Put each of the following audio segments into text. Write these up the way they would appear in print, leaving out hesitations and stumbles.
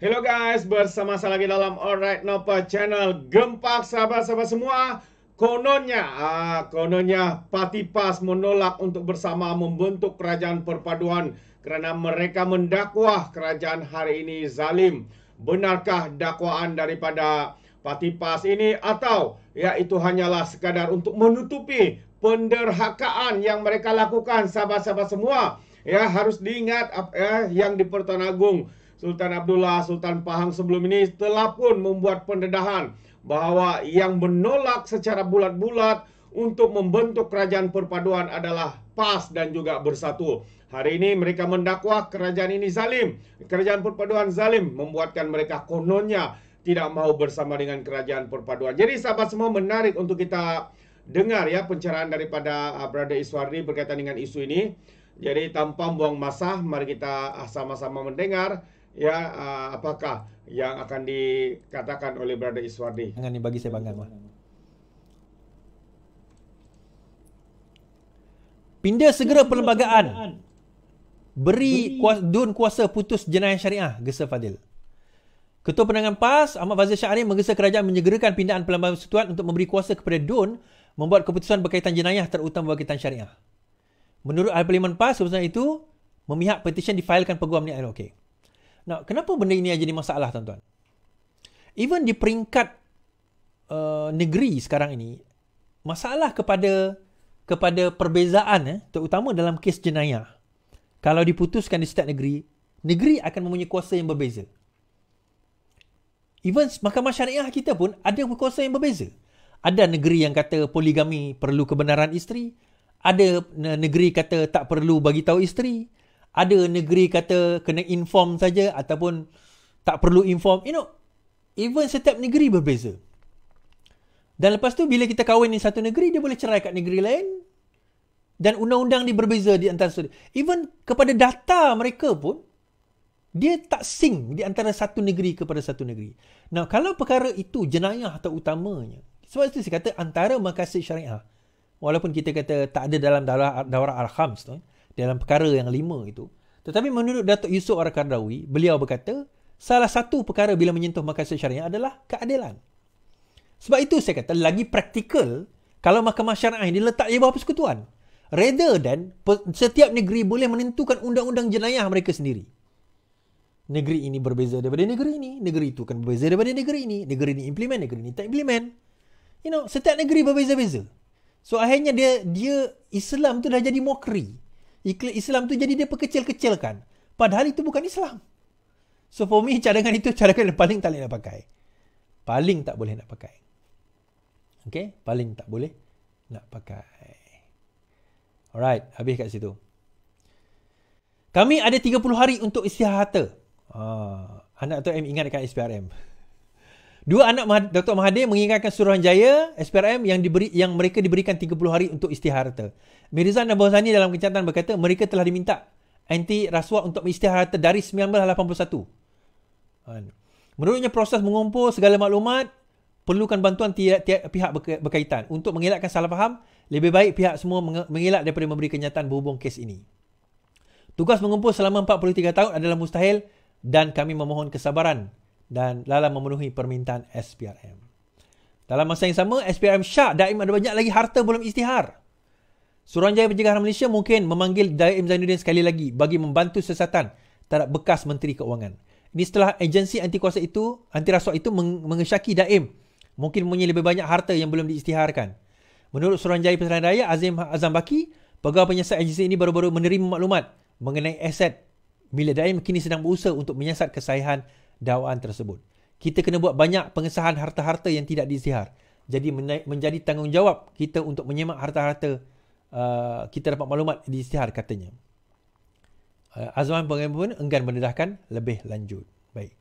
Hello guys, bersama saya lagi dalam Alright Nopa Channel. Gempak sahabat-sahabat semua. Kononnya Parti PAS menolak untuk bersama membentuk kerajaan perpaduan kerana mereka mendakwah kerajaan hari ini zalim. Benarkah dakwaan daripada Parti PAS ini atau itu hanyalah sekadar untuk menutupi penderhakaan yang mereka lakukan, sahabat-sahabat semua? Harus diingat yang di Pertuan Agong Sultan Abdullah, Sultan Pahang sebelum ini telah pun membuat pendedahan bahawa yang menolak secara bulat-bulat untuk membentuk kerajaan perpaduan adalah PAS dan juga Bersatu. Hari ini mereka mendakwa kerajaan ini zalim. Kerajaan perpaduan zalim membuatkan mereka kononnya tidak mahu bersama dengan kerajaan perpaduan. Jadi sahabat semua, menarik untuk kita dengar pencerahan daripada Brother Iswardi berkaitan dengan isu ini. Jadi tanpa buang masa, mari kita sama-sama mendengar apakah yang akan dikatakan oleh Brother Iswardi. Jangan bagi saya bangan. Pindah segera perlembagaan. Beri kuasa putus jenayah syariah, gesa Fadil. Ketua Penerangan PAS Ahmad Fazil Syahrir menggesa kerajaan menyegerakan pindaan Perlembagaan Persekutuan untuk memberi kuasa kepada DUN membuat keputusan berkaitan jenayah terutama berkaitan syariah. Menurut Ahli Parlimen PAS, keputusan itu memihak petisyen difailkan Peguam Niat Okey. Nah, kenapa benda ini jadi masalah, tuan-tuan? Even di peringkat negeri sekarang ini, masalah kepada perbezaan, terutama dalam kes jenayah. Kalau diputuskan di setiap negeri, negeri akan mempunyai kuasa yang berbeza. Even Mahkamah Syariah kita pun ada kuasa yang berbeza. Ada negeri yang kata poligami perlu kebenaran isteri, ada negeri kata tak perlu bagi tahu isteri, ada negeri kata kena inform saja ataupun tak perlu inform. Even setiap negeri berbeza. Dan lepas tu bila kita kahwin di satu negeri, dia boleh cerai kat negeri lain. Dan undang-undang dia berbeza di antara satu. Even kepada data mereka pun, dia tak sync di antara satu negeri kepada satu negeri. Nah, kalau perkara itu jenayah terutamanya. Sebab itu saya kata antara maqasid syariah. Walaupun kita kata tak ada dalam daurah al-khams tu, dalam perkara yang 5 itu. Tetapi menurut Datuk Yusof Al-Qaradawi, beliau berkata, salah satu perkara bila menyentuh maqasid syariah adalah keadilan. Sebab itu saya kata, lagi praktikal kalau mahkamah syariah ini letak di bawah persekutuan. Rather than setiap negeri boleh menentukan undang-undang jenayah mereka sendiri. Negeri ini berbeza daripada negeri ini, negeri itu kan berbeza daripada negeri ini implement, negeri ini tak implement. Setiap negeri berbeza-beza. So akhirnya dia Islam tu dah jadi mokri. Islam tu jadi dia perkecil-kecilkan. Padahal itu bukan Islam. So for me, cadangan itu cadangan yang paling tak boleh nak pakai. Paling tak boleh nak pakai. Okay? Paling tak boleh nak pakai. Alright, habis kat situ. Kami ada 30 hari untuk isytihar harta. Anak tu ingat dekat SPRM. Dua anak Dr. Mahathir mengingatkan Suruhanjaya SPRM yang mereka diberikan 30 hari untuk isytihar harta. Mirzan dan Bahuzani dalam kenyataan berkata mereka telah diminta anti rasuah untuk isytihar harta dari 1981. Menurutnya proses mengumpul segala maklumat perlukan bantuan tiap pihak berkaitan. Untuk mengelakkan salah faham, lebih baik pihak semua mengelak daripada memberi kenyataan berhubung kes ini. Tugas mengumpul selama 43 tahun adalah mustahil dan kami memohon kesabaran dan dalam memenuhi permintaan SPRM. Dalam masa yang sama, SPRM syak Daim ada banyak lagi harta belum isytihar. Suruhanjaya Pencegahan Malaysia mungkin memanggil Daim Zainuddin sekali lagi bagi membantu siasatan terhadap bekas Menteri Keuangan. Ini setelah agensi anti rasuah itu mengesyaki Daim mungkin mempunyai lebih banyak harta yang belum diisytiharkan. Menurut Suruhanjaya Pilihan Raya Azam Baki, pegawai penyiasat agensi ini baru-baru menerima maklumat mengenai aset milik Daim kini sedang berusaha untuk menyiasat kesahihan dakwaan tersebut. Kita kena buat banyak pengesahan harta-harta yang tidak diisytihar. Jadi menjadi tanggungjawab kita untuk menyemak harta-harta kita dapat maklumat diisytihar, katanya. Azman pun enggan mendedahkan lebih lanjut. Baik.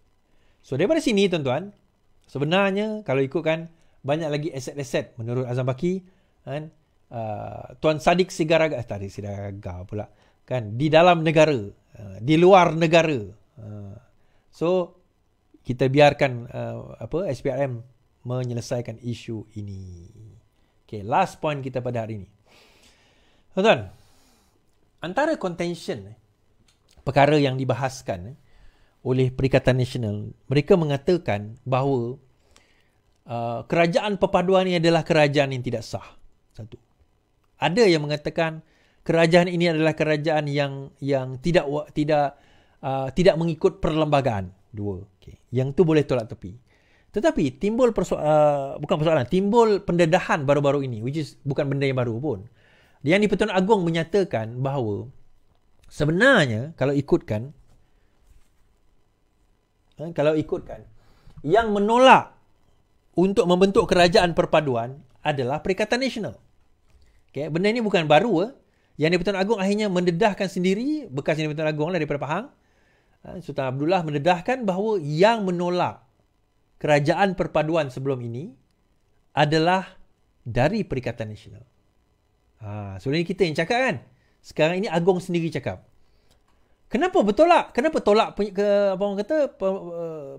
So daripada sini, tuan-tuan, sebenarnya kalau ikutkan banyak lagi aset-aset menurut Azam Baki, kan, Tuan Sadiq Sigaraga pula, kan, di dalam negara, di luar negara. So kita biarkan SPRM menyelesaikan isu ini. Okay, last point kita pada hari ini. Tuan-tuan, antara contention perkara yang dibahaskan oleh Perikatan Nasional. Mereka mengatakan bahawa kerajaan perpaduan ini adalah kerajaan yang tidak sah. Satu. Ada yang mengatakan kerajaan ini adalah kerajaan yang tidak mengikut perlembagaan. Dua. Okay. Yang tu boleh tolak tepi. Tetapi timbul timbul pendedahan baru-baru ini, which is bukan benda yang baru pun. Yang di-Pertuan Agong menyatakan bahawa sebenarnya kalau ikutkan yang menolak untuk membentuk kerajaan perpaduan adalah Perikatan Nasional. Okay, benda ini bukan baru. Yang di-Pertuan Agong akhirnya mendedahkan sendiri, bekas yang di-Pertuan Agong lah daripada Pahang, Sultan Abdullah mendedahkan bahawa yang menolak kerajaan perpaduan sebelum ini adalah dari Perikatan Nasional. Sebenarnya kita yang cakap kan. Sekarang ini Agong sendiri cakap. Kenapa bertolak? Kenapa tolak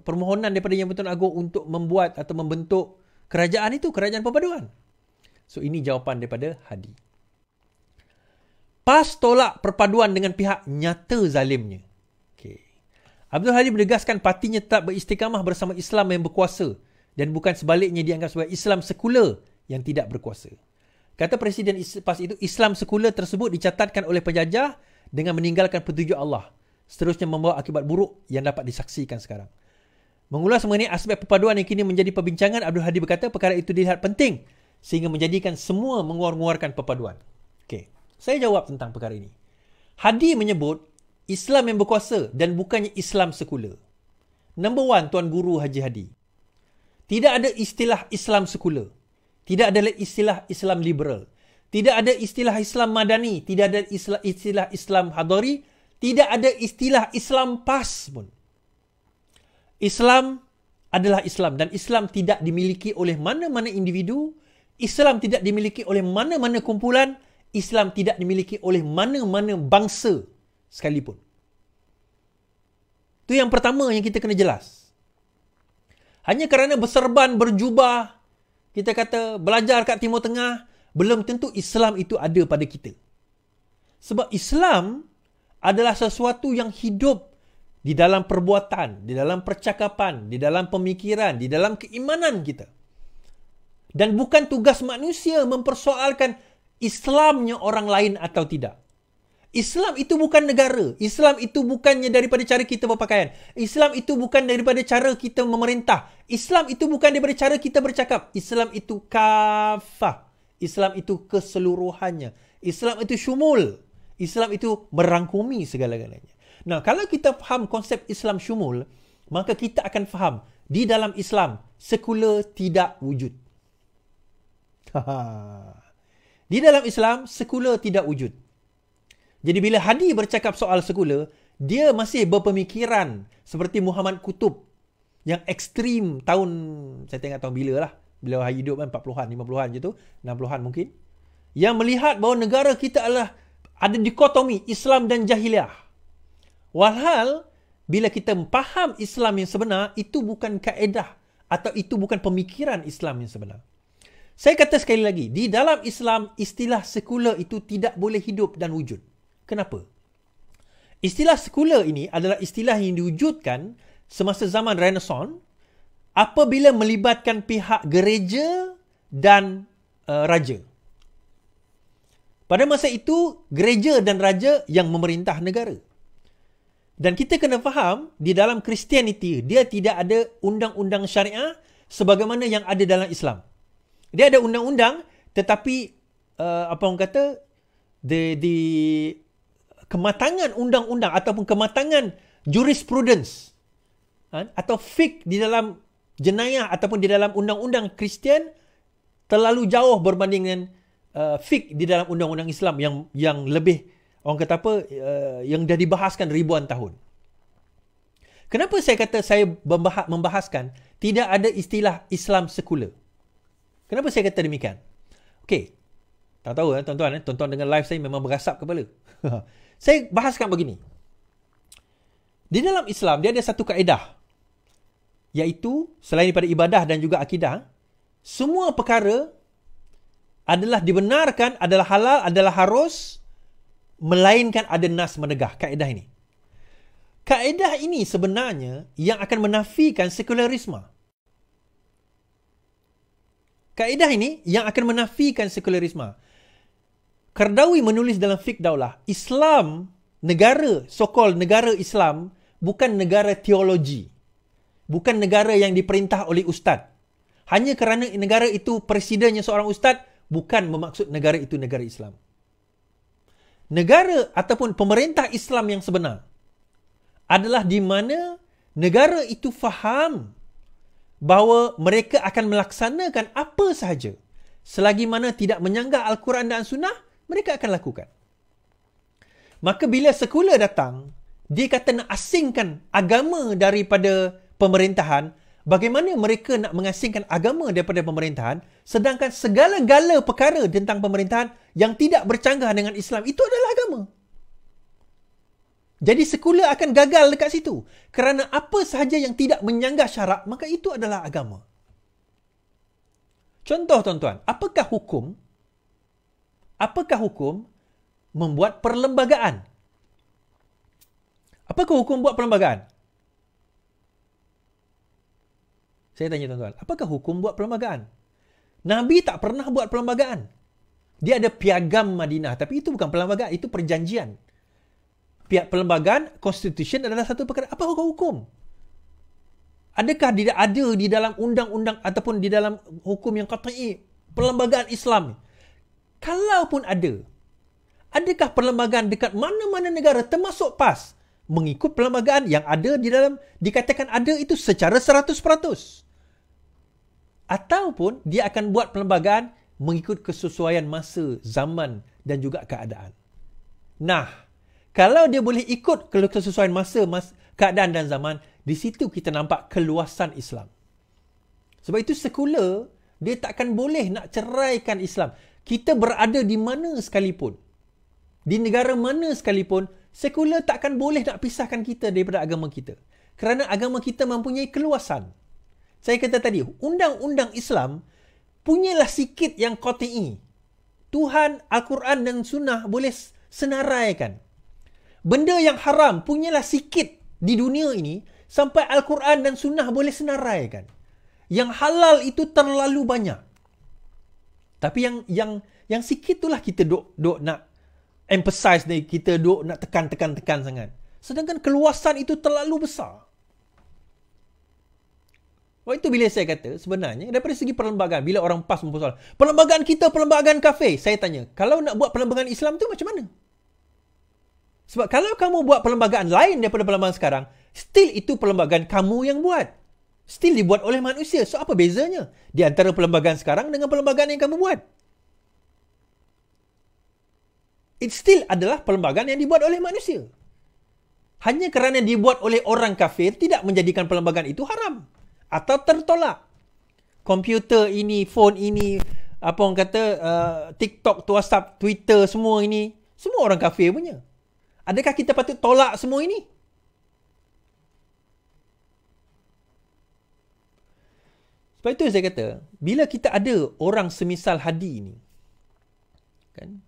permohonan daripada Yang Pertuan Agong untuk membuat atau membentuk kerajaan itu, kerajaan perpaduan? So ini jawapan daripada Hadi. PAS tolak perpaduan dengan pihak nyata zalimnya. Abdul Hadi menegaskan partinya tetap beristiqamah bersama Islam yang berkuasa dan bukan sebaliknya dianggap sebagai Islam sekular yang tidak berkuasa. Kata Presiden PAS itu, Islam sekular tersebut dicatatkan oleh penjajah dengan meninggalkan petunjuk Allah. Seterusnya membawa akibat buruk yang dapat disaksikan sekarang. Mengulas mengenai aspek perpaduan yang kini menjadi perbincangan, Abdul Hadi berkata perkara itu dilihat penting sehingga menjadikan semua menguar-nguarkan perpaduan. Okey, saya jawab tentang perkara ini. Hadi menyebut Islam yang berkuasa dan bukannya Islam sekular. Number one, Tuan Guru Haji Hadi. Tidak ada istilah Islam sekular. Tidak ada istilah Islam liberal. Tidak ada istilah Islam madani. Tidak ada istilah Islam hadari. Tidak ada istilah Islam PAS pun. Islam adalah Islam dan Islam tidak dimiliki oleh mana-mana individu. Islam tidak dimiliki oleh mana-mana kumpulan. Islam tidak dimiliki oleh mana-mana bangsa sekalipun. Itu yang pertama yang kita kena jelas. Hanya kerana berserban, berjubah, kita kata belajar kat Timur Tengah, belum tentu Islam itu ada pada kita. Sebab Islam adalah sesuatu yang hidup di dalam perbuatan, di dalam percakapan, di dalam pemikiran, di dalam keimanan kita. Dan bukan tugas manusia mempersoalkan Islamnya orang lain atau tidak. Islam itu bukan negara. Islam itu bukannya daripada cara kita berpakaian. Islam itu bukan daripada cara kita memerintah. Islam itu bukan daripada cara kita bercakap. Islam itu kafah. Islam itu keseluruhannya. Islam itu syumul. Islam itu merangkumi segala-galanya. Nah, kalau kita faham konsep Islam syumul, maka kita akan faham di dalam Islam sekular tidak wujud. Di dalam Islam sekular tidak wujud. Jadi bila Hadi bercakap soal sekular, dia masih berpemikiran seperti Muhammad Kutub yang ekstrim tahun, saya tengok tahun bila lah. Beliau hidup kan 40-an, 50-an je tu, 60-an mungkin. Yang melihat bahawa negara kita adalah ada dikotomi Islam dan Jahiliah. Walhal, bila kita faham Islam yang sebenar, itu bukan kaedah atau itu bukan pemikiran Islam yang sebenar. Saya kata sekali lagi, di dalam Islam, istilah sekular itu tidak boleh hidup dan wujud. Kenapa? Istilah sekular ini adalah istilah yang diwujudkan semasa zaman Renaissance apabila melibatkan pihak gereja dan raja. Pada masa itu, gereja dan raja yang memerintah negara. Dan kita kena faham, di dalam Christianity, dia tidak ada undang-undang syariah sebagaimana yang ada dalam Islam. Dia ada undang-undang, tetapi kematangan undang-undang ataupun kematangan jurisprudence atau fiqh di dalam jenayah ataupun di dalam undang-undang Kristian terlalu jauh berbanding dengan fiqh di dalam undang-undang Islam yang lebih, orang kata apa, yang dah dibahaskan ribuan tahun. Kenapa saya kata saya membahaskan tidak ada istilah Islam sekular? Kenapa saya kata demikian? Okey, tak tahu tuan-tuan, tuan-tuan dengan live saya memang berasap kepala. Saya bahaskan begini. Di dalam Islam, dia ada satu kaedah. Iaitu, selain daripada ibadah dan juga akidah, semua perkara adalah dibenarkan, adalah halal, adalah harus, melainkan ada nas menegah. Kaedah ini. Kaedah ini sebenarnya yang akan menafikan sekularisme. Kaedah ini yang akan menafikan sekularisme. Qaradawi menulis dalam Fiqh Daulah, Islam, negara, so-called negara Islam, bukan negara teologi. Bukan negara yang diperintah oleh ustaz. Hanya kerana negara itu presidennya seorang ustaz, bukan bermaksud negara itu negara Islam. Negara ataupun pemerintah Islam yang sebenar adalah di mana negara itu faham bahawa mereka akan melaksanakan apa sahaja selagi mana tidak menyanggah Al-Quran dan Sunnah, mereka akan lakukan. Maka bila sekular datang, dia kata nak asingkan agama daripada pemerintahan. Bagaimana mereka nak mengasingkan agama daripada pemerintahan, sedangkan segala-gala perkara tentang pemerintahan yang tidak bercanggah dengan Islam, itu adalah agama. Jadi sekular akan gagal dekat situ. Kerana apa sahaja yang tidak menyanggah syarak, maka itu adalah agama. Contoh tuan-tuan, apakah hukum membuat perlembagaan? Apakah hukum buat perlembagaan? Saya tanya tuan-tuan, apakah hukum buat perlembagaan? Nabi tak pernah buat perlembagaan. Dia ada piagam Madinah, tapi itu bukan perlembagaan, itu perjanjian. Perlembagaan, constitution adalah satu perkara. Apa hukum? Adakah tidak ada di dalam undang-undang ataupun di dalam hukum yang qat'i perlembagaan Islam? Kalaupun ada, adakah perlembagaan dekat mana-mana negara termasuk PAS mengikut perlembagaan yang ada di dalam, dikatakan ada itu secara 100%? Ataupun dia akan buat perlembagaan mengikut kesesuaian masa, zaman dan juga keadaan. Nah, kalau dia boleh ikut kesesuaian masa, keadaan dan zaman, di situ kita nampak keluasan Islam. Sebab itu sekular, dia takkan boleh nak ceraikan Islam. Kita berada di mana sekalipun, di negara mana sekalipun, sekular takkan boleh nak pisahkan kita daripada agama kita. Kerana agama kita mempunyai keluasan. Saya kata tadi, undang-undang Islam punyalah sikit yang qat'i. Tuhan, Al-Quran dan Sunnah boleh senaraikan. Benda yang haram punyalah sikit di dunia ini sampai Al-Quran dan Sunnah boleh senaraikan. Yang halal itu terlalu banyak. Tapi yang sikit itulah kita duk nak emphasize ni, kita duk nak tekan sangat. Sedangkan keluasan itu terlalu besar. Waktu itu bila saya kata, sebenarnya daripada segi perlembagaan, bila orang PAS mempersoalkan, perlembagaan kita perlembagaan kafir, saya tanya, kalau nak buat perlembagaan Islam tu macam mana? Sebab kalau kamu buat perlembagaan lain daripada perlembagaan sekarang, still itu perlembagaan kamu yang buat. Still dibuat oleh manusia. So apa bezanya di antara perlembagaan sekarang dengan perlembagaan yang kamu buat? It still adalah perlembagaan yang dibuat oleh manusia. Hanya kerana dibuat oleh orang kafir, tidak menjadikan perlembagaan itu haram atau tertolak. Komputer ini, phone ini, apa orang kata, TikTok, WhatsApp, Twitter, semua ini, semua orang kafir punya. Adakah kita patut tolak semua ini? Sebab itu saya kata, bila kita ada orang semisal Hadi ini, kan,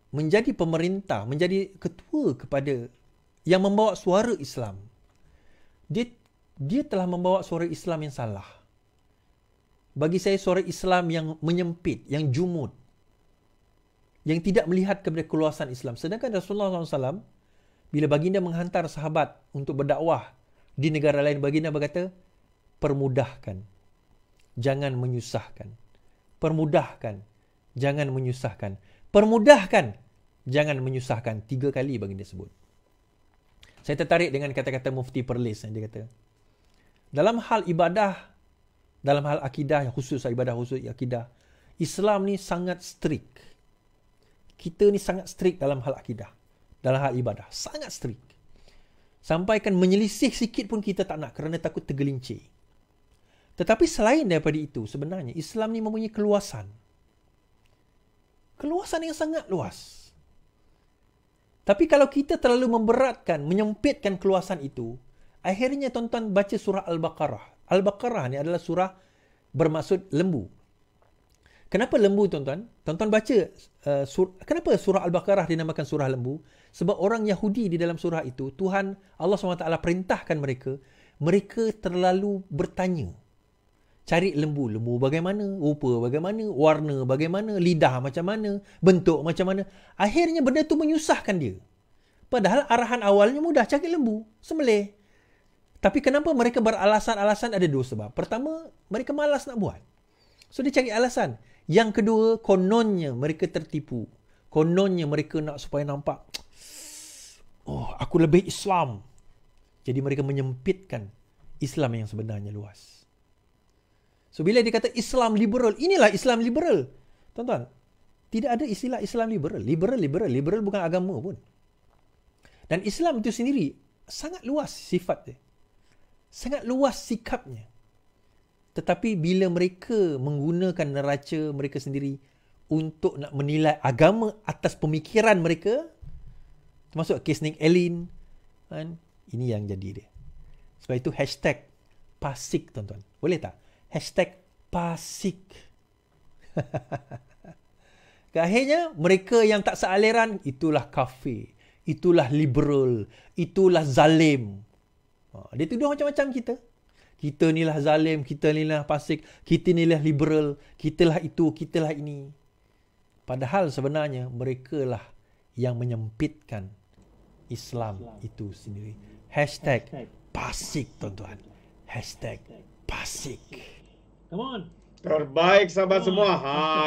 menjadi pemerintah, menjadi ketua kepada yang membawa suara Islam, dia telah membawa suara Islam yang salah. Bagi saya, suara Islam yang menyempit, yang jumud, yang tidak melihat kepada keluasan Islam. Sedangkan Rasulullah SAW, bila baginda menghantar sahabat untuk berdakwah di negara lain, baginda berkata, permudahkan, jangan menyusahkan. Permudahkan, jangan menyusahkan. Permudahkan, jangan menyusahkan. 3 kali baginda sebut. Saya tertarik dengan kata-kata Mufti Perlis yang dia kata, dalam hal ibadah, dalam hal akidah, khusus ibadah, khusus akidah, Islam ni sangat strict. Kita ni sangat strict dalam hal akidah, dalam hal ibadah, sangat strict. Sampaikan menyelisih sikit pun kita tak nak kerana takut tergelincir. Tetapi selain daripada itu, sebenarnya Islam ni mempunyai keluasan. Keluasan yang sangat luas. Tapi kalau kita terlalu memberatkan, menyempitkan keluasan itu, akhirnya tuan-tuan baca surah Al-Baqarah. Al-Baqarah ni adalah surah bermaksud lembu. Kenapa lembu, tuan-tuan? Tuan-tuan baca, kenapa surah Al-Baqarah dinamakan surah lembu? Sebab orang Yahudi di dalam surah itu, Tuhan Allah SWT perintahkan mereka terlalu bertanya. Cari lembu bagaimana, rupa bagaimana, warna bagaimana, lidah macam mana, bentuk macam mana. Akhirnya benda tu menyusahkan dia. Padahal arahan awalnya mudah, cari lembu, sembelih. Tapi kenapa mereka beralasan-alasan? Ada dua sebab. Pertama, mereka malas nak buat. So dia cari alasan. Yang kedua, kononnya mereka tertipu. Kononnya mereka nak supaya nampak, oh, aku lebih Islam. Jadi mereka menyempitkan Islam yang sebenarnya luas. So bila dia kata Islam liberal, inilah Islam liberal. Tuan-tuan, tidak ada istilah Islam liberal. Liberal bukan agama pun. Dan Islam itu sendiri sangat luas sifatnya. Sangat luas sikapnya. Tetapi bila mereka menggunakan neraca mereka sendiri untuk nak menilai agama atas pemikiran mereka, termasuk kes Nick Allen, kan? Ini yang jadi dia. Sebab itu hashtag pasik, tuan-tuan. Boleh tak? Hashtag pasik. Akhirnya mereka yang tak sealiran, itulah kafir, itulah liberal, itulah zalim. Dia tuduh macam-macam kita. Kita ni lah zalim, kita ni lah pasik, kita ni lah liberal, kita lah itu, kita lah ini. Padahal sebenarnya mereka lah yang menyempitkan Islam itu sendiri. Hashtag pasik, tuan-tuan. Hashtag pasik. Come on. Terbaik sahabat semua.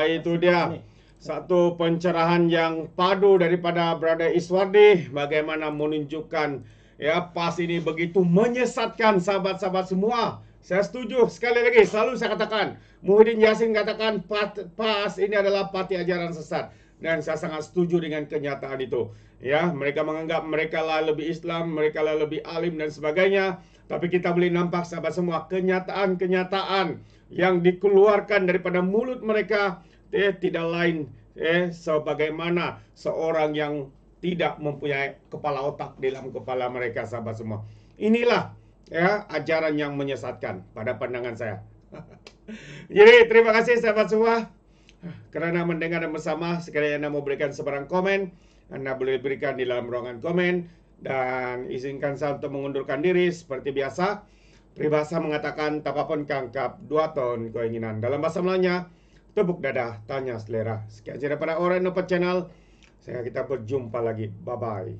Itu dia. Satu pencerahan yang padu daripada Brother Iswardi. Bagaimana menunjukkan PAS ini begitu menyesatkan sahabat-sahabat semua. Saya setuju sekali lagi. Selalu saya katakan. Muhyiddin Yassin katakan PAS ini adalah parti ajaran sesat. Dan saya sangat setuju dengan kenyataan itu. Mereka menganggap mereka lah lebih Islam, mereka lah lebih alim dan sebagainya. Tapi kita boleh nampak sahabat semua kenyataan-kenyataan yang dikeluarkan daripada mulut mereka tidak lain sebagaimana seorang yang tidak mempunyai kepala otak dalam kepala mereka sahabat semua. Inilah ajaran yang menyesatkan pada pandangan saya. Jadi terima kasih sahabat semua kerana mendengar bersama. Sekali Anda mau berikan sebarang komen, Anda boleh berikan di dalam ruangan komen. Dan izinkan saya untuk mengundurkan diri seperti biasa. Peribahasa mengatakan tapapun kangkap 2 ton keinginan. Dalam bahasa Melayunya, tepuk dada, tanya selera. Sekian saja daripada Orang Nopat Channel. Kita berjumpa lagi. Bye-bye.